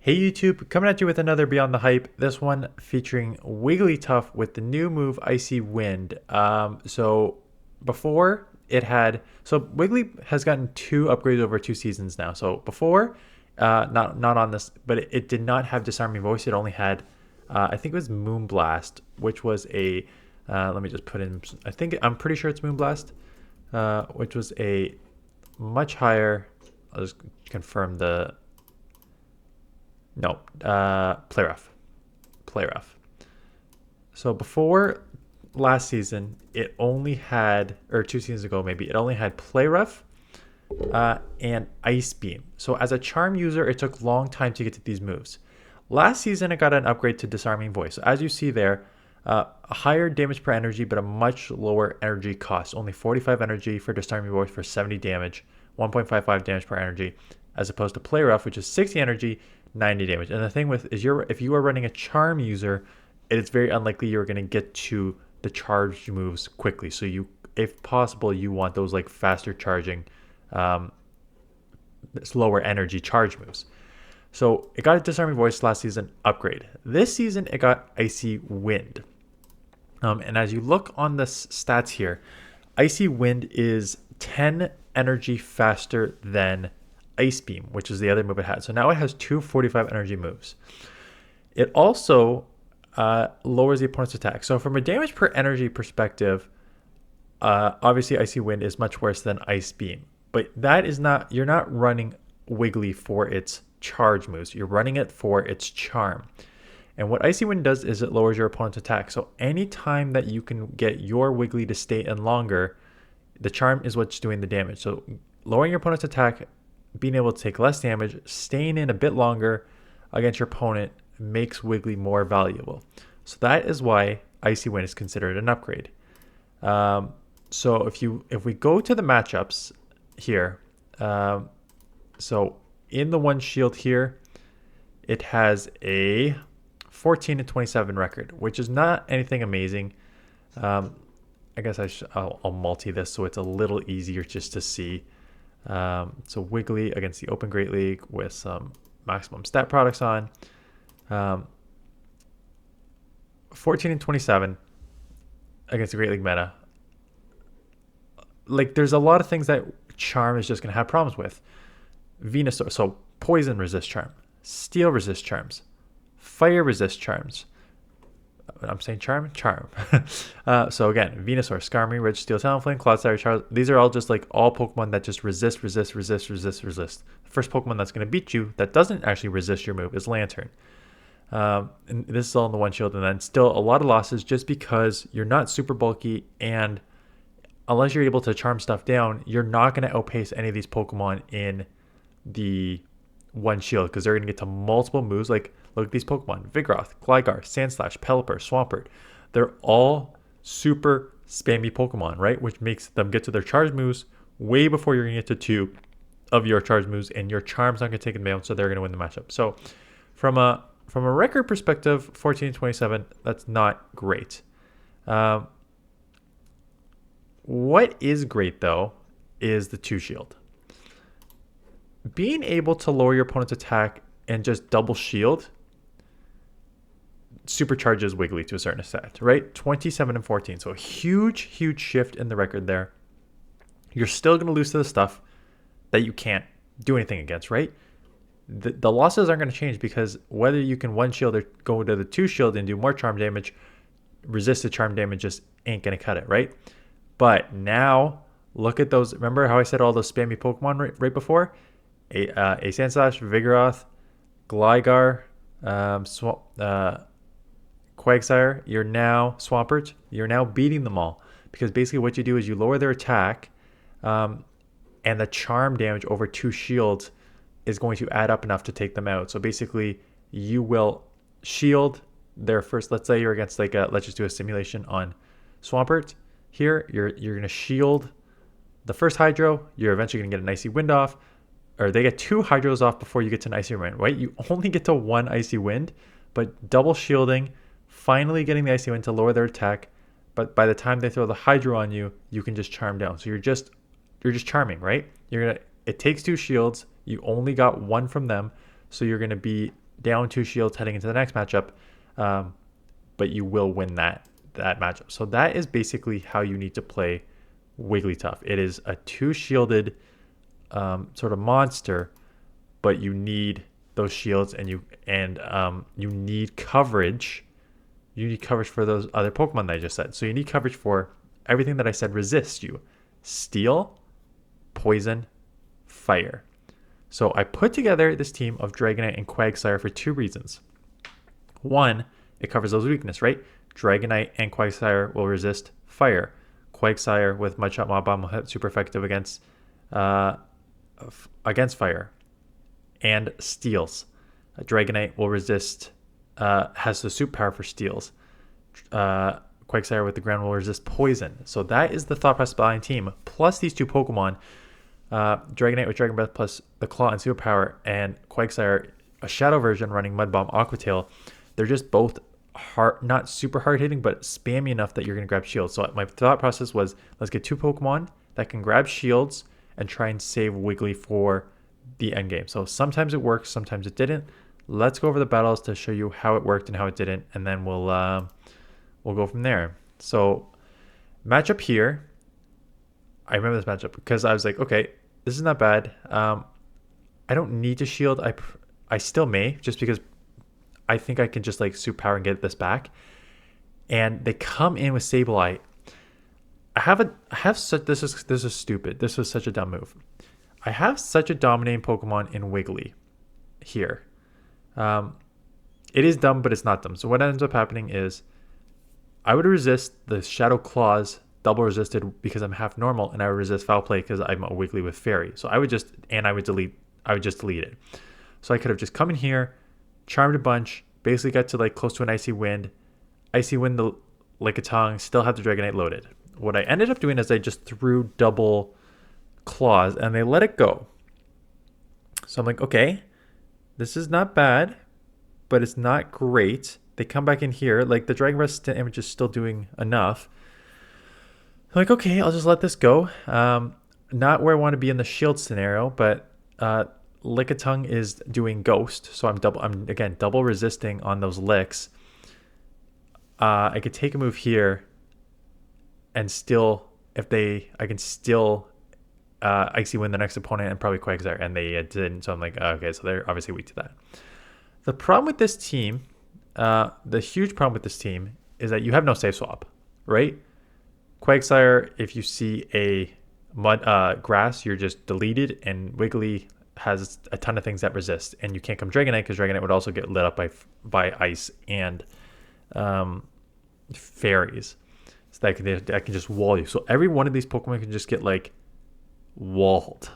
Hey YouTube, coming at you with another Beyond the Hype. This one featuring Wigglytuff with the new move Icy Wind. So before it had, so Wiggly has gotten two upgrades over 2 seasons now. So before, not on this, but it did not have Disarming Voice. It only had, I think it was Moonblast, which was a, let me just put in, I'm pretty sure it's Moonblast, which was a much higher. I'll just confirm the. No, Play Rough. Play Rough. So before last season, it only had, or 2 seasons ago maybe, it only had Play Rough and Ice Beam. So as a Charm user, it took a long time to get to these moves. Last season, it got an upgrade to Disarming Voice. So as you see there, a higher damage per energy, but a much lower energy cost. Only 45 energy for Disarming Voice for 70 damage, 1.55 damage per energy, as opposed to Play Rough, which is 60 energy, 90 damage. And the thing with is if you are running a Charm user, it is very unlikely you're going to get to the charged moves quickly. So you, if possible, you want those like faster charging, slower energy charge moves. So it got a Disarming Voice last season upgrade. This season it got Icy Wind. And as you look on the stats here, Icy Wind is 10 energy faster than Ice Beam, which is the other move it had. So now it has two 45 energy moves. It also lowers the opponent's attack. So from a damage per energy perspective, obviously Icy Wind is much worse than Ice Beam. But that is not, you're not running Wiggly for its charge moves. You're running it for its charm. And what Icy Wind does is it lowers your opponent's attack. So anytime that you can get your Wiggly to stay in longer, the charm is what's doing the damage. So lowering your opponent's attack, being able to take less damage, staying in a bit longer against your opponent makes Wiggly more valuable. So that is why Icy Wind is considered an upgrade. So if we go to the matchups here, so in the one shield here, it has a 14 and 27 record, which is not anything amazing. I guess I'll multi this so it's a little easier just to see. So Wiggly against the Open Great League with some maximum stat products on. 14 and 27 against the Great League meta. Like, there's a lot of things that Charm is just going to have problems with. Venusaur, so Poison resist Charm, Steel resist Charms, Fire resist Charms. I'm saying Charm? Charm. So again, Venusaur, Skarmory, Ridge, Steel, Talonflame, Clodsire, Charles. These are all just like all Pokemon that just resist. The first Pokemon that's going to beat you that doesn't actually resist your move is Lanturn. And this is all in the one shield, and then still a lot of losses just because you're not super bulky, and unless you're able to charm stuff down, you're not going to outpace any of these Pokemon in the one shield because they're going to get to multiple moves. Like, look at these Pokemon: Vigoroth, Gligar, Sandslash, Pelipper, Swampert. They're all super spammy Pokemon, right? Which makes them get to their charge moves way before you're going to get to two of your charge moves, and your charm's not going to take them down, so they're going to win the matchup. So from a record perspective, 14 and 27, that's not great. What is great, though, is the 2 shield. Being able to lower your opponent's attack and just double shield supercharges Wiggly to a certain extent, right? 27 and 14. So a huge shift in the record there. You're still going to lose to the stuff that you can't do anything against, right? The losses aren't going to change because whether you can 1 shield or go to the 2 shield and do more charm damage, resist the charm damage just ain't going to cut it, right? But now, look at those. Remember how I said all those spammy Pokemon right before? A Sandslash, Vigoroth, Gligar, Quagsire, you're now Swampert. You're now beating them all because basically what you do is you lower their attack, and the charm damage over 2 shields is going to add up enough to take them out. So basically, you will shield their first. Let's say you're against let's just do a simulation on Swampert. Here, you're going to shield the first Hydro. You're eventually going to get an Icy Wind off, or they get 2 Hydros off before you get to an Icy Wind, right? You only get to 1 Icy Wind, but double shielding, finally getting the Icy Wind to lower their attack. But by the time they throw the Hydro on you, you can just charm down. So you're just charming, right? It takes 2 shields. You only got 1 from them. So you're going to be down 2 shields heading into the next matchup, but you will win that matchup. So that is basically how you need to play Wigglytuff. It is a 2 shielded sort of monster, but you need those shields, and you need coverage. You need coverage for those other Pokemon that I just said. So you need coverage for everything that I said resists you: steel, poison, fire. So I put together this team of Dragonite and Quagsire for 2 reasons. One, it covers those weaknesses, right? Dragonite and Quagsire will resist fire. Quagsire with Mudshot Mob Bomb will hit super effective against fire and steels. Dragonite will resist, has the super power for steels. Quagsire with the ground will resist poison. So that is the thought process behind team. Plus these 2 Pokemon, Dragonite with Dragon Breath plus the Claw and superpower, and Quagsire, a Shadow version running Mud Bomb Aqua Tail. They're just both not super hard hitting, but spammy enough that you're going to grab shields. So my thought process was, let's get 2 Pokemon that can grab shields and try and save Wiggly for the end game. So sometimes it works, sometimes it didn't. Let's go over the battles to show you how it worked and how it didn't, and then we'll go from there. So matchup here, I remember this matchup because I was like, okay, this is not bad. I don't need to shield. I still may, just because I think I can just like superpower and get this back. And they come in with Sableye. This is stupid. This was such a dumb move. I have such a dominating Pokemon in Wiggly here. It is dumb, but it's not dumb. So what ends up happening is I would resist the Shadow Claws, double resisted because I'm half normal, and I would resist Foul Play because I'm a Wiggly with Fairy. So I would just delete it. So I could have just come in here, charmed a bunch, basically got to like close to an Icy Wind the Lickitung, still have the Dragonite loaded. What I ended up doing is I just threw double Claws and they let it go. So I'm like, okay, this is not bad, but it's not great. They come back in here, like the Dragon Breath damage is still doing enough. I'm like, okay, I'll just let this go. Not where I want to be in the shield scenario, but Lickitung is doing Ghost, so I'm again double resisting on those licks. I could take a move here, and still, I can still Icy Wind the next opponent and probably Quagsire, and they didn't. So I'm like, okay, so they're obviously weak to that. The problem with this team, the huge problem with this team, is that you have no safe swap, right? Quagsire, if you see a grass, you're just deleted, and Wiggly has a ton of things that resist, and you can't come Dragonite because Dragonite would also get lit up by ice and fairies, so that can just wall you. So every one of these Pokemon can just get like walled.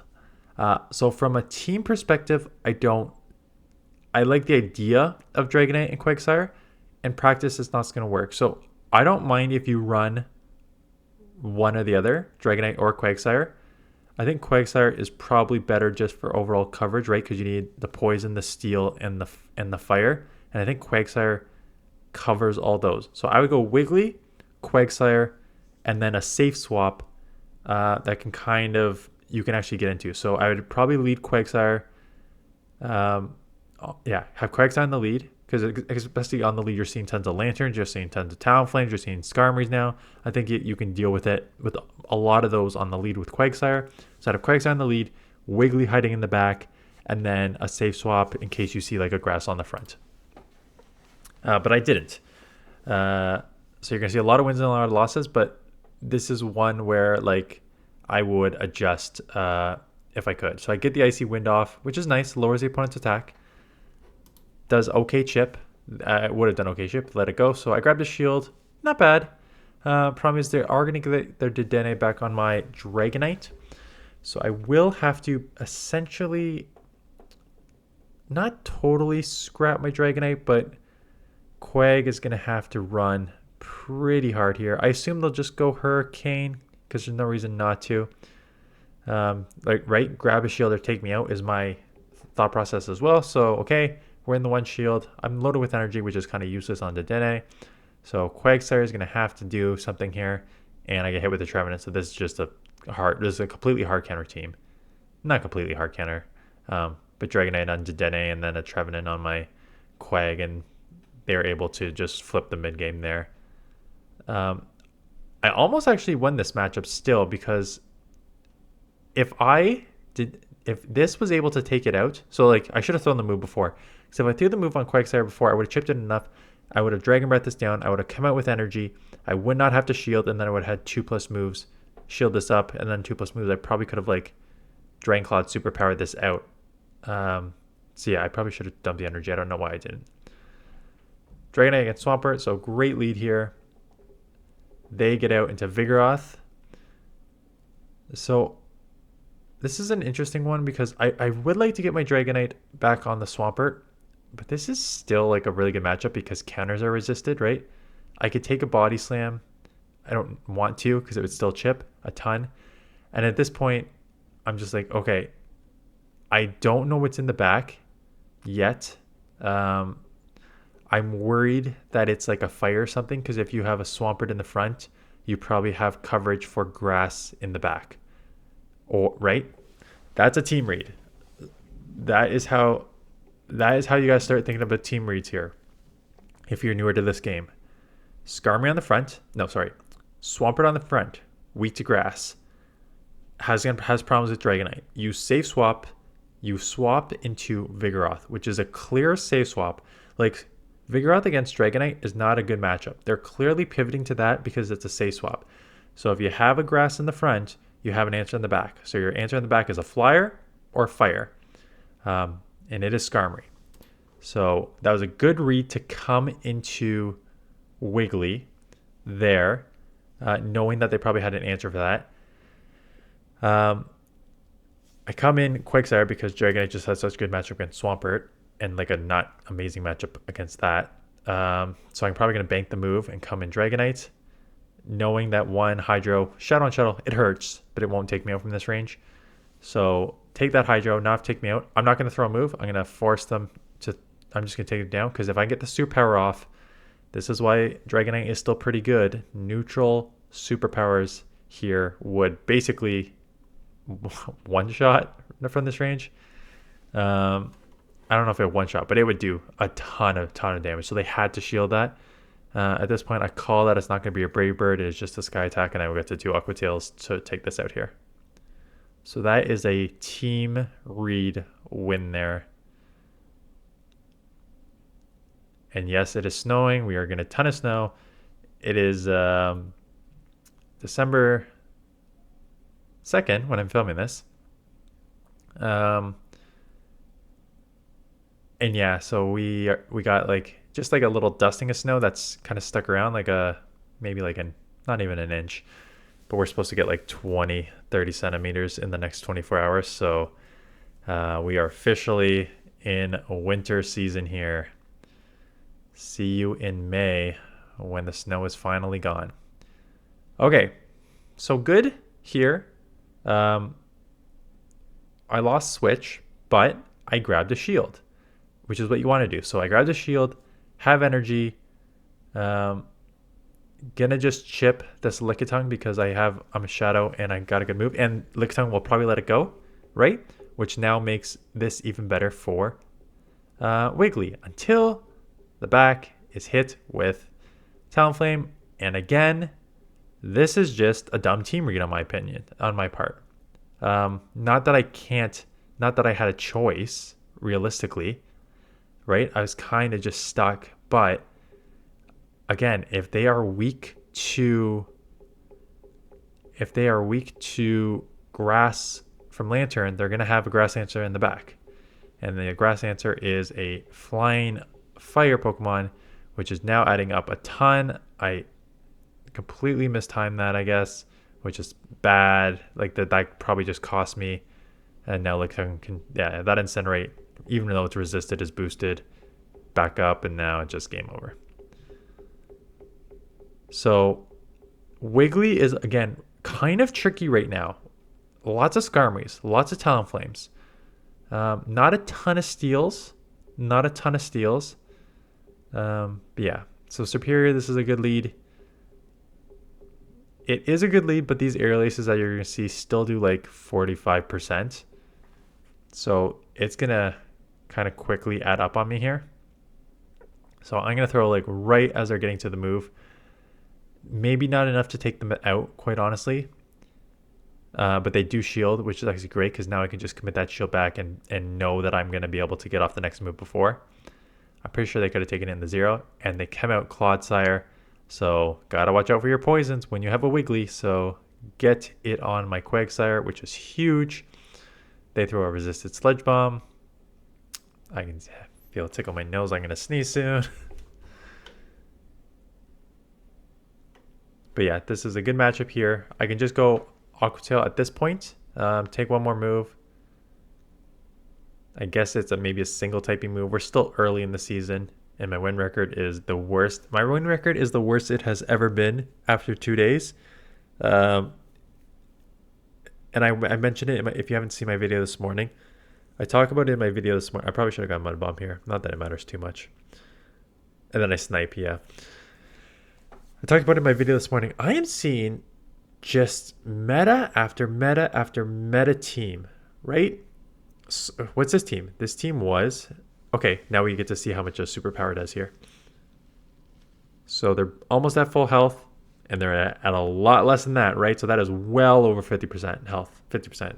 So from a team perspective, I like the idea of Dragonite and Quagsire. In practice, it's not going to work. So I don't mind if you run one or the other, Dragonite or Quagsire. I think Quagsire is probably better just for overall coverage, right? Because you need the poison, the steel, and the fire. And I think Quagsire covers all those. So I would go Wiggly, Quagsire, and then a safe swap that you can actually get into. So I would probably lead Quagsire. Have Quagsire in the lead, because especially on the lead, you're seeing tons of Lanturns, you're seeing tons of Talonflames, you're seeing Skarmories now. I think you can deal with it with a lot of those on the lead with Quagsire. So I'd have Quagsire in the lead, Wiggly hiding in the back, and then a safe swap in case you see like a grass on the front. But I didn't. So you're going to see a lot of wins and a lot of losses, but this is one where like I would adjust if I could. So I get the Icy Wind off, which is nice, lowers the opponent's attack. Does okay chip. I would have done okay chip, let it go. So I grabbed a shield, not bad. Problem is they are going to get their Dedenne back on my Dragonite. So I will have to essentially not totally scrap my Dragonite, but Quag is going to have to run pretty hard here. I assume they'll just go Hurricane because there's no reason not to. Grab a shield or take me out is my thought process as well. So, okay, we're in the one shield. I'm loaded with energy, which is kind of useless on Dedenne. So Quagsire is going to have to do something here, and I get hit with the Trevenant. So this is just a completely hard counter team. Not completely hard counter. but Dragonite on Dedenne and then a Trevenant on my Quag, and they were able to just flip the mid game there. I almost actually won this matchup still, because if this was able to take it out, so like I should have thrown the move before. So if I threw the move on Quagsire before, I would have chipped it enough. I would have Dragon Breath this down. I would have come out with energy. I would not have to shield, and then I would have had 2+ moves, shield this up, and then 2+ moves. I probably could have like Dragon Claw superpowered this out. So yeah, I probably should have dumped the energy. I don't know why I didn't. Dragonite against Swampert, so great lead here. They get out into Vigoroth. So this is an interesting one, because I would like to get my Dragonite back on the Swampert, but this is still like a really good matchup because counters are resisted, right? I could take a Body Slam. I don't want to, because it would still chip a ton. And at this point, I'm just like, okay, I don't know what's in the back yet. I'm worried that it's like a fire or something, because if you have a Swampert in the front, you probably have coverage for grass in the back. Or right? That's a team read. That is how you guys start thinking about team reads here. If you're newer to this game. Skarmory on the front. No, sorry. Swampert on the front. Weak to grass. Has problems with Dragonite. You safe swap. You swap into Vigoroth, which is a clear safe swap. Like, Vigoroth against Dragonite is not a good matchup. They're clearly pivoting to that because it's a safe swap. So if you have a grass in the front, you have an answer in the back. So your answer in the back is a flyer or fire. And it is Skarmory. So that was a good read to come into Wiggly there, knowing that they probably had an answer for that. I come in Quagsire because Dragonite just has such a good matchup against Swampert, and like a not amazing matchup against that. So I'm probably going to bank the move and come in Dragonite, knowing that one Hydro, Shadow on Shuttle, it hurts, but it won't take me out from this range. So take that Hydro, not take me out. I'm not going to throw a move. I'm going to force them to, I'm just going to take it down, because if I get the superpower off, this is why Dragonite is still pretty good. Neutral superpowers here would basically one shot from this range. I don't know if it one shot, but it would do a ton of damage. So they had to shield that. At this point, I call that it's not going to be a Brave Bird. It is just a Sky Attack, and I will get to 2 Aqua Tails to take this out here. So that is a team read win there. And yes, it is snowing. We are getting a ton of snow. It is December 2nd when I'm filming this. And yeah, so we got like just like a little dusting of snow that's kind of stuck around, like maybe like not even an inch, but we're supposed to get like 20-30 centimeters in the next 24 hours. So we are officially in winter season here. See you in May when the snow is finally gone. Okay, so good here. I lost switch, but I grabbed a shield, which is what you want to do. So I grabbed a shield, have energy, gonna just chip this Lickitung because I'm a shadow and I got a good move, and Lickitung will probably let it go, right? Which now makes this even better for Wiggly until the back is hit with Talonflame. And again, this is just a dumb team read on my opinion, on my part. Not that I had a choice realistically, right? I was kind of just stuck, but again, if they are weak to grass from Lanturn, they're going to have a grass answer in the back. And the grass answer is a flying fire Pokemon, which is now adding up a ton. I completely mistimed that, I guess, which is bad. Like that probably just cost me. And now like that Incinerate, even though it's resisted, is boosted back up, and now it's just game over. So Wiggly is again kind of tricky right now. Lots of Skarmories, lots of Talonflames, not a ton of steals. But yeah, so Serperior, this is a good lead. It is a good lead, but these aerial aces that you're going to see still do like 45%. So it's going to kind of quickly add up on me here. So I'm going to throw like right as they're getting to the move. Maybe not enough to take them out, quite honestly. But they do shield, which is actually great because now I can just commit that shield back and know that I'm going to be able to get off the next move before. I'm pretty sure they could have taken it in the 0. And they come out Clodsire. So gotta watch out for your poisons when you have a Wiggly. So get it on my Quagsire, which is huge. They throw a resisted Sludge Bomb. I can feel it tickle my nose. I'm going to sneeze soon. But yeah, this is a good matchup here. I can just go Aqua Tail at this point. Take one more move. I guess it's maybe a single typing move. We're still early in the season, and my win record is the worst. My win record is the worst it has ever been after 2 days. And I mentioned it if you haven't seen my video this morning. I talk about it in my video this morning. I probably should have got Mud Bomb here. Not that it matters too much. And then I snipe, yeah. I talked about it in my video this morning. I am seeing just meta after meta after meta team, right? So what's this team? This team was... Okay, now we get to see how much a superpower does here. So they're almost at full health, and they're at a lot less than that, right? So that is well over 50% health, 50%.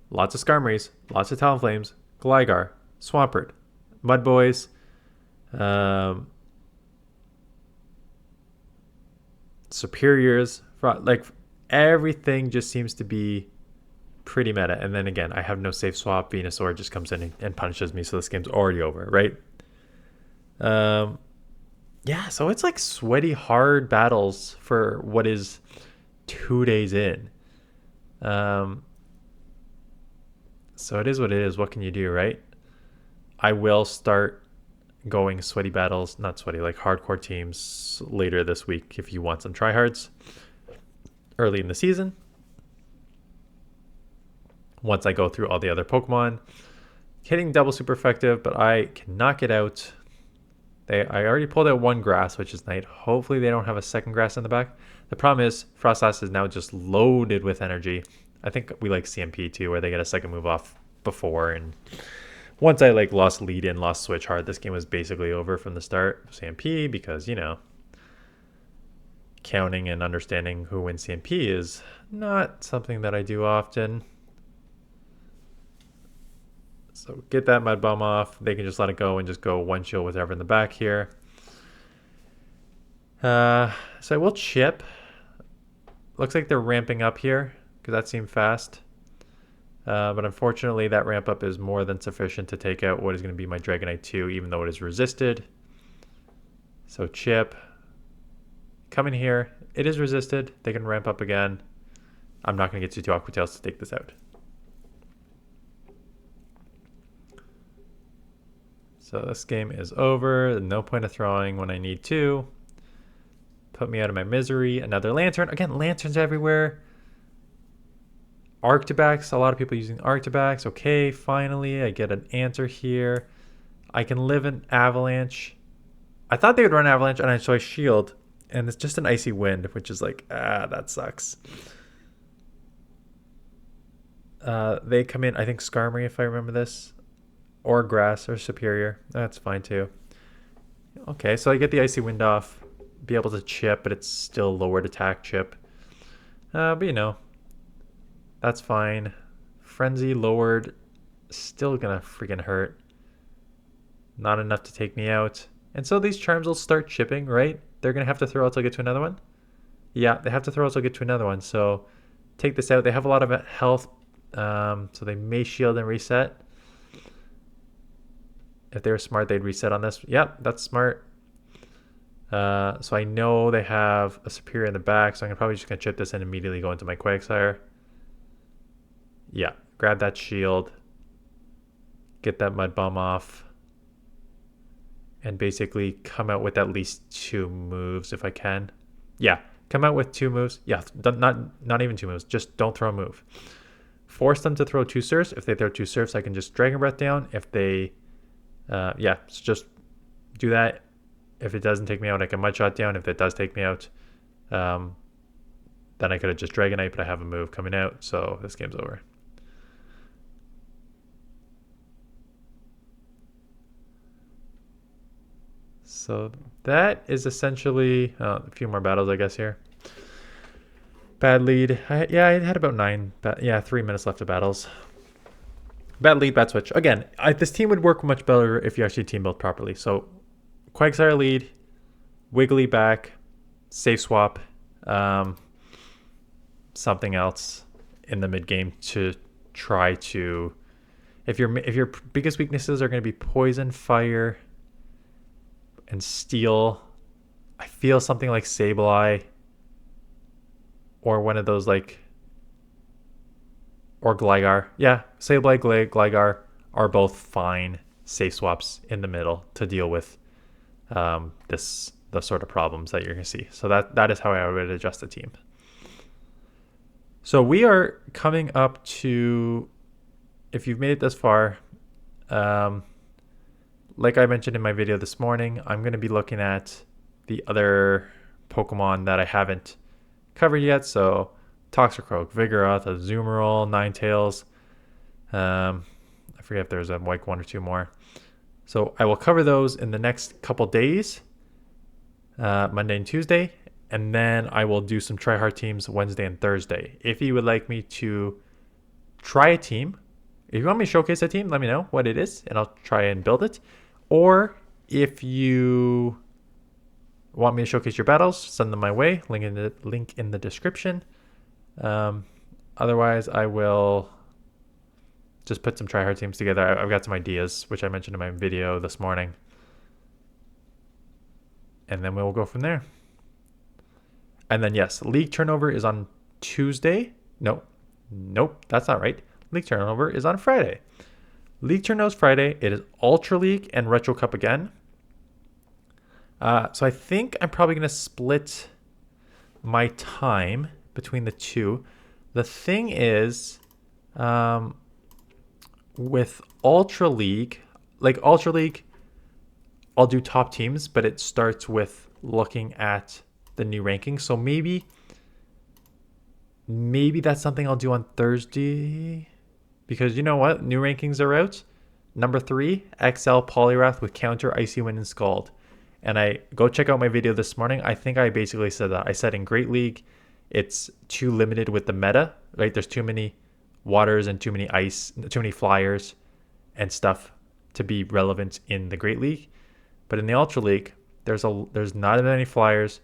Lots of Skarmories, lots of Talonflames, Gligar, Swampert, Mudboys, Serperiors, like everything just seems to be pretty meta. And then again, I have no safe swap. Venusaur just comes in and punishes me, so this game's already over, right? Yeah, so it's like sweaty, hard battles for what is 2 days in. So it is what it is. What can you do, right? I will start going sweaty battles, not sweaty, like hardcore teams later this week if you want some tryhards early in the season. Once I go through all the other Pokemon, hitting double super effective, but I cannot get out. I already pulled out one grass, which is nice. Hopefully they don't have a second grass in the back. The problem is Froslass is now just loaded with energy. I think we like CMP too, where they get a second move off before. And once I like lost lead in, lost switch hard, this game was basically over from the start. CMP, because, you know, counting and understanding who wins CMP is not something that I do often. So get that Mud Bomb off. They can just let it go and just go one shield with whatever in the back here. So I will chip. Looks like they're ramping up here because that seemed fast. But unfortunately, that ramp up is more than sufficient to take out what is going to be my Dragonite 2, even though it is resisted. So chip. Come in here. It is resisted. They can ramp up again. I'm not going to get you 2 Aqua Tails to take this out. So this game is over. No point of throwing when I need to. Put me out of my misery. Another Lanturn. Again, Lanturns everywhere. Arctibax. A lot of people using Arctibax. Okay, finally I get an answer here. I can live in Avalanche. I thought they would run Avalanche, and so I shield. And it's just an Icy Wind, which is like, that sucks. They come in, I think Skarmory, if I remember this. Or Grass or Serperior. That's fine too. Okay, so I get the Icy Wind off. Be able to chip, but it's still lowered attack chip. But you know, that's fine. Frenzy lowered. Still gonna freaking hurt. Not enough to take me out. And so these charms will start chipping, right? They're gonna have to throw out till get to another one. Yeah, they have to throw out till get to another one. So take this out. They have a lot of health. So they may shield and reset. If they were smart, they'd reset on this. Yep, that's smart. So I know they have a Serperior in the back, so I'm probably just going to chip this and immediately go into my Quagsire. Yeah, grab that shield. Get that Mud Bomb off. And basically come out with at least 2 moves if I can. Yeah, come out with 2 moves. Yeah, not even 2 moves. Just don't throw a move. Force them to throw 2 Surfs. If they throw 2 Surfs, I can just Dragon Breath down. If they... yeah, so just do that. If it doesn't take me out, I can Mud Shot down. If it does take me out, then I could have just Dragonite, but I have a move coming out, so this game's over. So that is essentially a few more battles, I guess, here. Bad lead. I had about 3 minutes left of battles. Bad lead, bad switch. Again, this team would work much better if you actually team built properly. So Quagsire lead, Wiggly back, safe swap, something else in the mid game to try to. If your biggest weaknesses are going to be poison, fire, and steel, I feel something like Sableye or one of those like, or Gligar. Yeah, Sableye, Gligar are both fine safe swaps in the middle to deal with the sort of problems that you're going to see. So that is how I would adjust the team. So we are coming up to, if you've made it this far, like I mentioned in my video this morning, I'm going to be looking at the other Pokemon that I haven't covered yet. So Toxicroak, Vigoroth, Azumarill, Ninetales. I forget if there's like one or two more. So I will cover those in the next couple days, Monday and Tuesday. And then I will do some tryhard teams Wednesday and Thursday. If you would like me to try a team, if you want me to showcase a team, let me know what it is and I'll try and build it. Or if you want me to showcase your battles, send them my way. Link in the description. Otherwise, I will just put some tryhard teams together. I've got some ideas, which I mentioned in my video this morning. And then we'll go from there. And then, yes, league turnover is on Tuesday. Nope, that's not right. League turnover is on Friday. League turnover is Friday. It is Ultra League and Retro Cup again. So I think I'm probably going to split my time between the two. The thing is, with Ultra League, I'll do top teams, but it starts with looking at the new rankings. So maybe that's something I'll do on Thursday, because you know what? New rankings are out. Number 3, XL Poliwrath with counter, Icy Wind, and Scald. And I go check out my video this morning. I think I basically said that. I said in Great League, it's too limited with the meta, right? There's too many waters and too many ice, too many flyers and stuff to be relevant in the Great League. But in the Ultra League, there's not many flyers.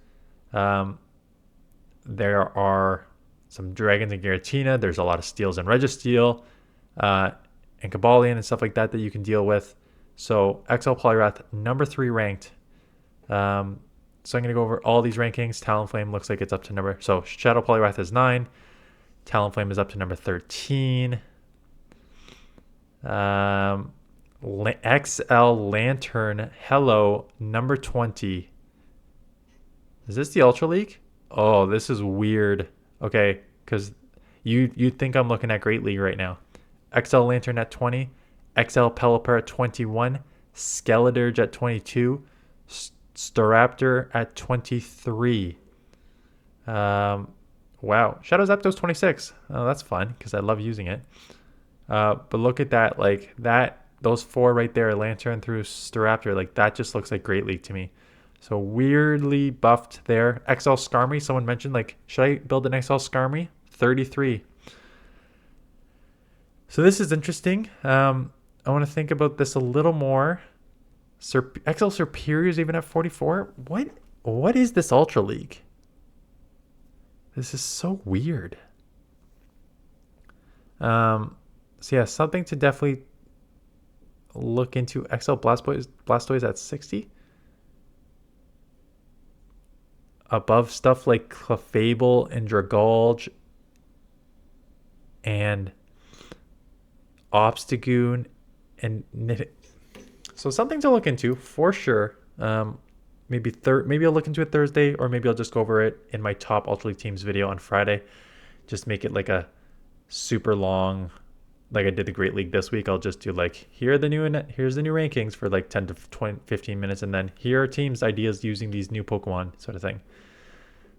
There are some dragons and Giratina. There's a lot of steels and Registeel, and Cobalion and stuff like that you can deal with. So XL Poliwrath, number 3 ranked. So I'm going to go over all these rankings. Talonflame looks like it's up to number... So Shadow Poliwrath is 9. Talonflame is up to number 13. XL Lanturn Hello, number 20. Is this the Ultra League? Oh, this is weird. Okay, because you'd think I'm looking at Great League right now. XL Lanturn at 20. XL Pelipper at 21. Skeledirge at 22. Staraptor at 23. Wow. Shadow Zapdos 26. Oh, that's fun because I love using it. But look at that. Like that, those 4 right there, Lanturn through Staraptor, like that just looks like Great League to me. So weirdly buffed there. XL Skarmory, someone mentioned, like, should I build an XL Skarmory? 33. So this is interesting. I want to think about this a little more. XL Serperior is even at 44. What is this Ultra League? This is so weird. So yeah, something to definitely look into. XL Blastoise at 60. Above stuff like Clefable and Dragulge and Obstagoon and so something to look into for sure. Maybe I'll look into it Thursday, or maybe I'll just go over it in my top Ultra League teams video on Friday. Just make it like a super long, like I did the Great League this week. I'll just do like, here's the new rankings for like 10 to 20, 15 minutes, and then here are teams ideas using these new Pokemon, sort of thing.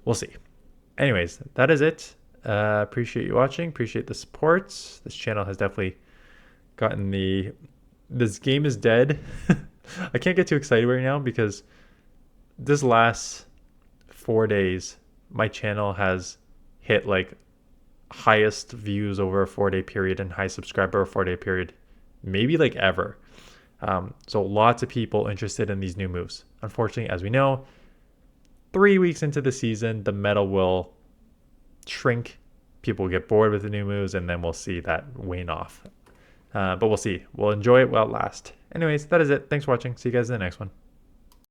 We'll see. Anyways, that is it. Appreciate you watching. Appreciate the support. This channel has definitely gotten this game is dead. I can't get too excited right now because this last 4 days, my channel has hit like highest views over a 4 day period and high subscriber a 4 day period, maybe like ever. So lots of people interested in these new moves. Unfortunately, as we know, 3 weeks into the season, the meta will shrink. People will get bored with the new moves, and then we'll see that wane off. But we'll see. We'll enjoy it while it lasts. Anyways, that is it. Thanks for watching. See you guys in the next one.